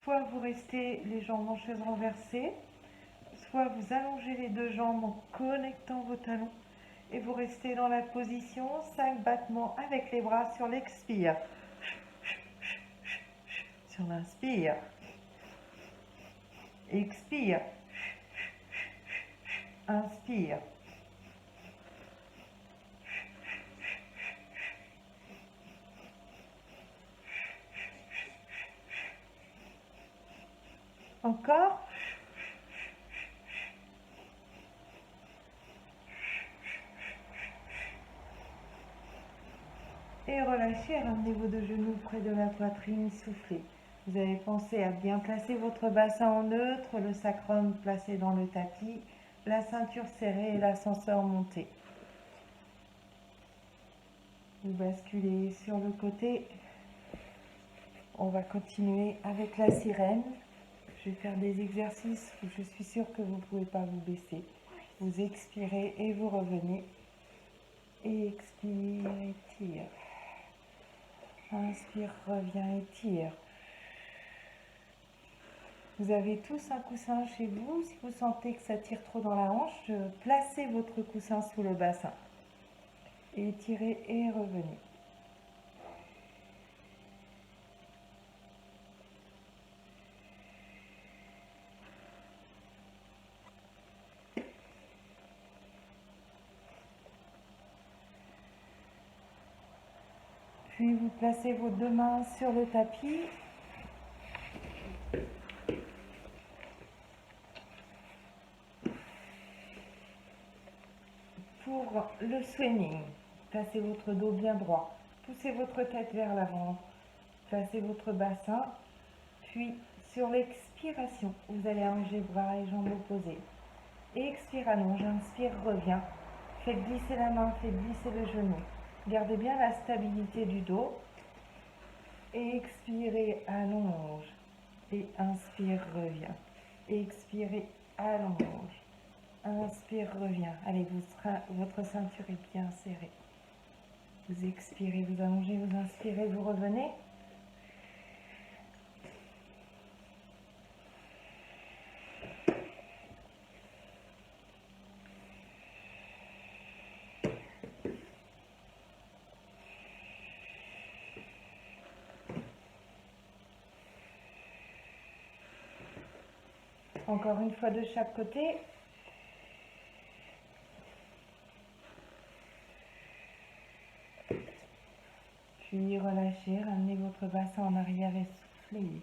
Soit vous restez les jambes en chaise renversée, soit vous allongez les deux jambes en connectant vos talons et vous restez dans la position 5 battements avec les bras sur l'expire. Sur l'inspire, expire, inspire. Encore. Et relâchez, ramenez vos deux genoux près de la poitrine, soufflez. Vous avez pensé à bien placer votre bassin en neutre, le sacrum placé dans le tapis, la ceinture serrée et l'ascenseur monté. Vous basculez sur le côté. On va continuer avec la sirène. Je vais faire des exercices où je suis sûre que vous ne pouvez pas vous baisser. Vous expirez et vous revenez. Et expire, étire. Inspire, reviens, étire. Vous avez tous un coussin chez vous. Si vous sentez que ça tire trop dans la hanche, placez votre coussin sous le bassin. Étirez et revenez. Puis vous placez vos deux mains sur le tapis. Pour le swimming, placez votre dos bien droit. Poussez votre tête vers l'avant. Placez votre bassin. Puis sur l'expiration, vous allez allonger bras et jambes opposées. Expire, allonge. Inspire, reviens. Faites glisser la main, faites glisser le genou. Gardez bien la stabilité du dos. Expirez, allonge. Et inspire, reviens. Expirez, allonge. Inspire, reviens. Allez, votre ceinture est bien serrée. Vous expirez, vous allongez, vous inspirez, vous revenez. Encore une fois de chaque côté. Puis relâchez, ramenez votre bassin en arrière et soufflez.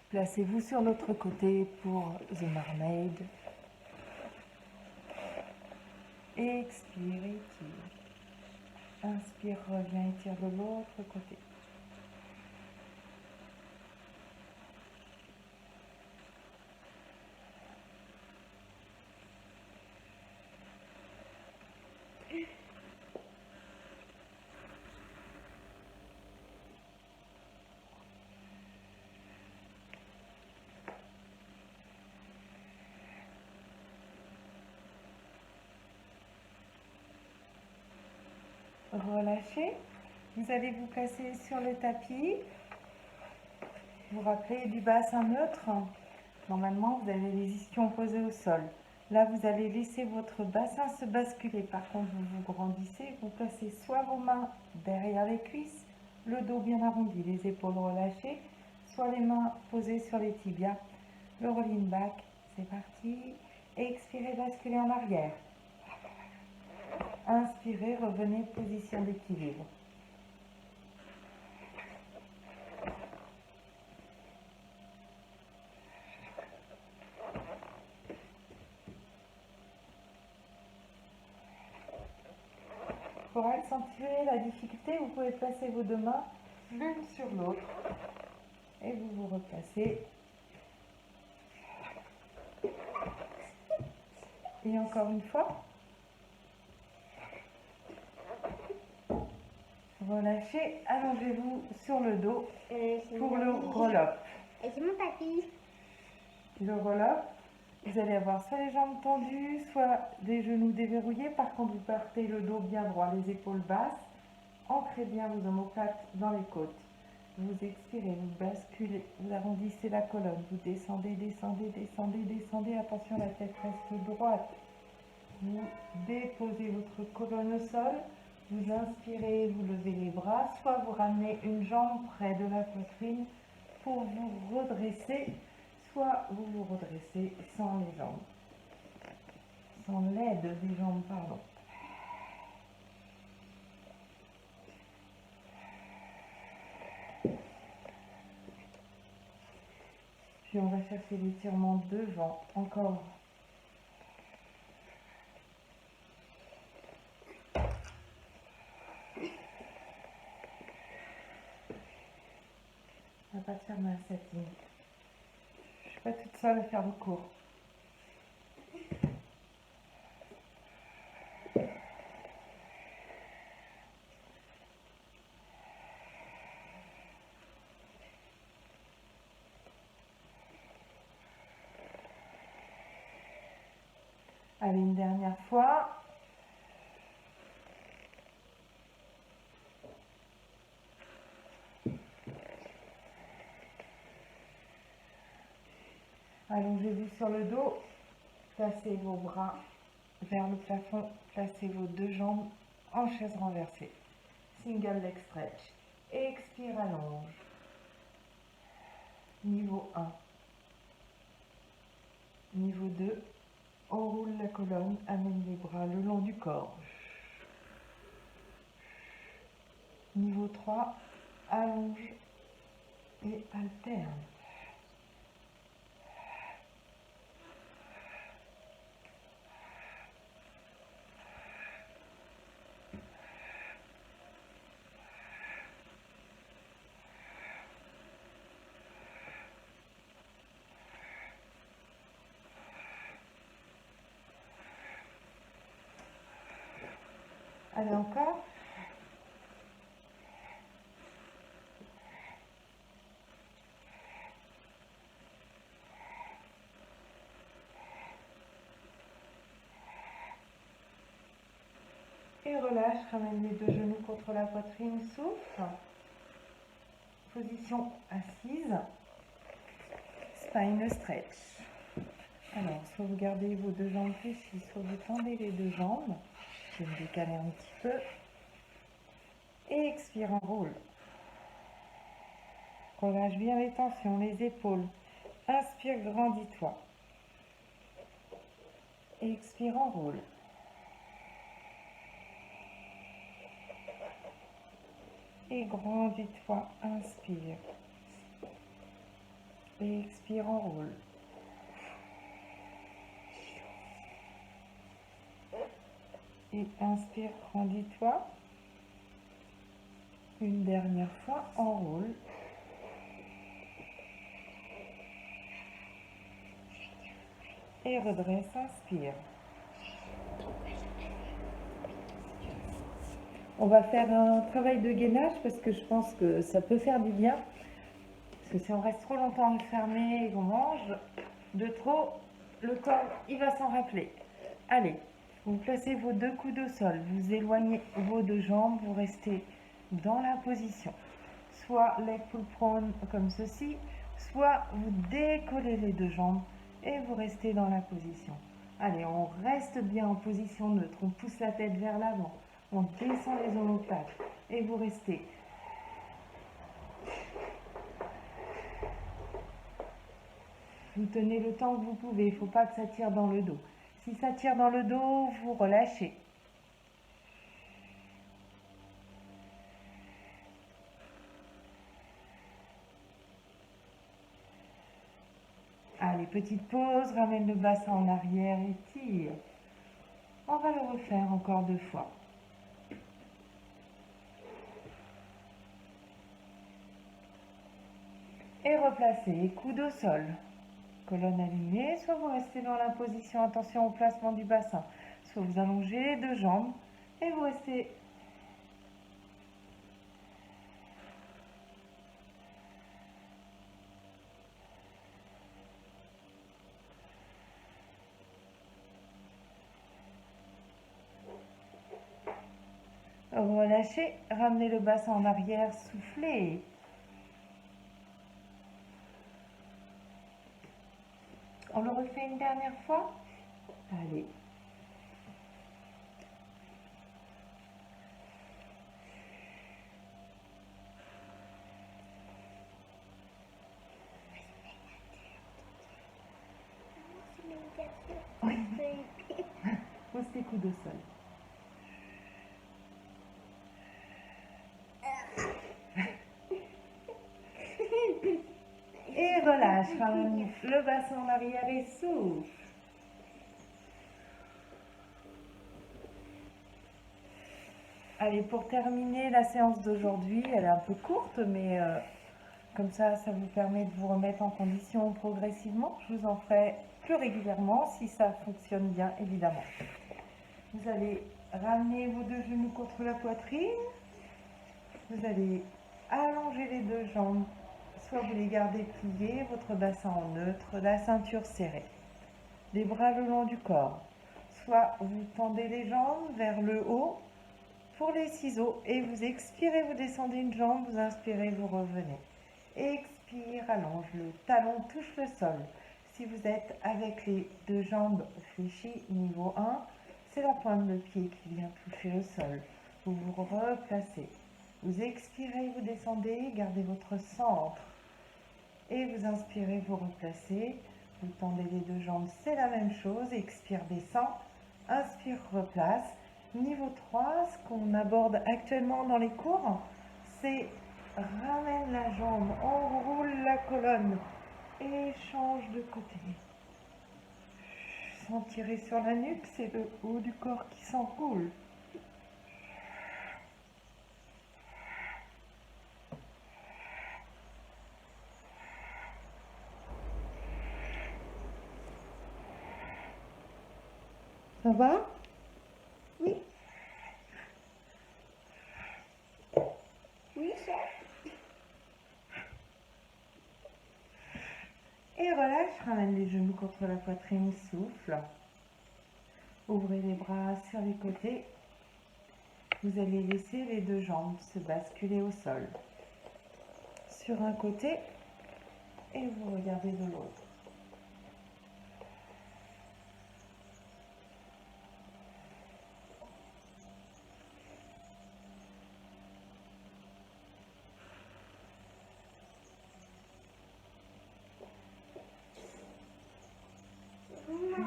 Placez-vous sur l'autre côté pour The Mermaid. Expire, étire. Inspire, reviens, étire de l'autre côté. Relâchez. Vous allez vous placer sur le tapis. Vous rappelez du bassin neutre. Normalement, vous avez les ischions posés au sol. Là, vous allez laisser votre bassin se basculer. Par contre, vous vous grandissez. Vous placez soit vos mains derrière les cuisses, le dos bien arrondi, les épaules relâchées, soit les mains posées sur les tibias. Le rolling back, c'est parti. Expirez, basculez en arrière. Inspirez, revenez, position d'équilibre. Pour accentuer la difficulté, vous pouvez placer vos deux mains l'une sur l'autre et vous vous replacez. Et encore une fois. Relâchez, allongez-vous sur le dos pour le roll-up. Et c'est mon tapis. Le roll-up, vous allez avoir soit les jambes tendues, soit des genoux déverrouillés. Par contre, vous partez le dos bien droit, les épaules basses. Ancrez bien vos omoplates dans les côtes. Vous expirez, vous basculez, vous arrondissez la colonne, vous descendez, descendez, descendez, descendez. Attention, la tête reste droite. Vous déposez votre colonne au sol. Vous inspirez, vous levez les bras, soit vous ramenez une jambe près de la poitrine pour vous redresser, soit vous vous redressez sans les jambes, sans l'aide des jambes, pardon. Puis on va chercher l'étirement devant, encore. On va pas fermer à 7 minutes. Je ne suis pas toute seule à faire le cours. Allez, une dernière fois. Allongez-vous sur le dos. Placez vos bras vers le plafond. Placez vos deux jambes en chaise renversée. Single leg stretch. Expire, allonge. Niveau 1. Niveau 2. Enroule la colonne. Amène les bras le long du corps. Niveau 3. Allonge et alterne. Allez, encore. Et relâche, ramène les deux genoux contre la poitrine, souffle. Position assise. Spine stretch. Alors, soit vous gardez vos deux jambes fléchies, soit vous tendez les deux jambes. Je vais me décaler un petit peu. Et expire, enroule. Relâche bien les tensions, les épaules. Inspire, grandis-toi. Expire, enroule. Et grandis-toi, inspire. Et expire, enroule. Et inspire, grandis-toi. Une dernière fois, enroule. Et redresse, inspire. On va faire un travail de gainage parce que je pense que ça peut faire du bien. Parce que si on reste trop longtemps enfermé et qu'on mange de trop, le corps, il va s'en rappeler. Allez, vous placez vos deux coudes au sol, vous éloignez vos deux jambes, vous restez dans la position. Soit leg pull prone comme ceci, soit vous décollez les deux jambes et vous restez dans la position. Allez, on reste bien en position neutre, on pousse la tête vers l'avant, on descend les omoplates et vous restez. Vous tenez le temps que vous pouvez, il ne faut pas que ça tire dans le dos. Si ça tire dans le dos, vous relâchez. Allez, petite pause, ramène le bassin en arrière et tire. On va le refaire encore 2 fois. Et replacez, coude au sol. Colonne alignée, soit vous restez dans la position, attention au placement du bassin. Soit vous allongez les deux jambes et vous restez. Relâchez, ramenez le bassin en arrière, soufflez. On le refait une dernière fois. Allez. Oui. Pose tes coudes au sol. Et relâche, ramène le bassin en arrière et souffle. Allez, pour terminer la séance d'aujourd'hui, elle est un peu courte, mais comme ça vous permet de vous remettre en condition progressivement. Je vous en ferai plus régulièrement si ça fonctionne bien, évidemment. Vous allez ramener vos deux genoux contre la poitrine. Vous allez allonger les deux jambes. Soit vous les gardez pliées, votre bassin en neutre, la ceinture serrée. Les bras le long du corps. Soit vous tendez les jambes vers le haut pour les ciseaux et vous expirez, vous descendez une jambe, vous inspirez, vous revenez. Expire, allonge, le talon touche le sol. Si vous êtes avec les deux jambes fléchies, niveau 1, c'est la pointe de pied qui vient toucher le sol. Vous vous replacez. Vous expirez, vous descendez, gardez votre centre. Et vous inspirez, vous replacez. Vous tendez les deux jambes, c'est la même chose. Expire, descend. Inspire, replace. Niveau 3, ce qu'on aborde actuellement dans les cours, c'est ramène la jambe, enroule la colonne et change de côté. Sans tirer sur la nuque, c'est le haut du corps qui s'enroule. Ça va? Oui. Oui, ça. Et relâche, ramène les genoux contre la poitrine, souffle. Ouvrez les bras sur les côtés. Vous allez laisser les deux jambes se basculer au sol. Sur un côté et vous regardez de l'autre.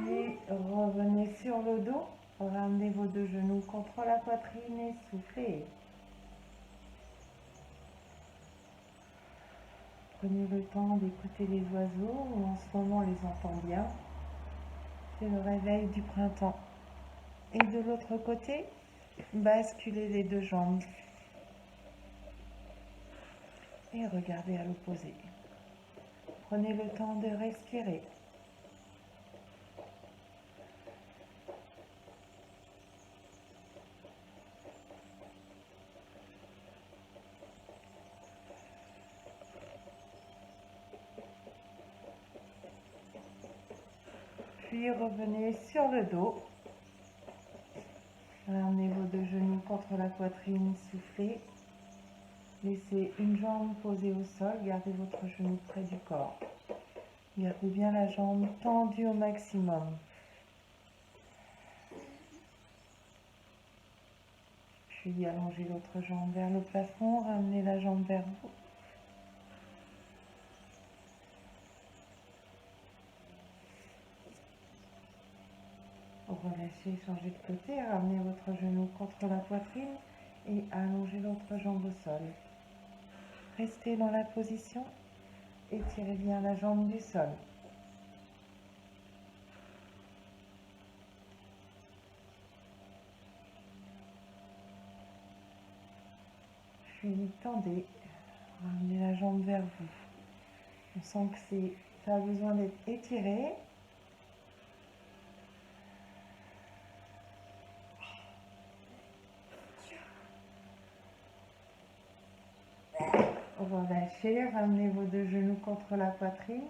Puis revenez sur le dos, ramenez vos deux genoux contre la poitrine et soufflez. Prenez le temps d'écouter les oiseaux, en ce moment on les entend bien. C'est le réveil du printemps. Et de l'autre côté, basculez les deux jambes. Et regardez à l'opposé. Prenez le temps de respirer. Puis revenez sur le dos. Ramenez vos deux genoux contre la poitrine, soufflez. Laissez une jambe posée au sol, gardez votre genou près du corps. Gardez bien la jambe tendue au maximum. Puis allongez l'autre jambe vers le plafond, ramenez la jambe vers vous. Relâchez, changez de côté, ramenez votre genou contre la poitrine et allongez l'autre jambe au sol. Restez dans la position, étirez bien la jambe du sol. Puis tendez, ramenez la jambe vers vous. On sent que ça a besoin d'être étiré. Relâchez, ramenez vos deux genoux contre la poitrine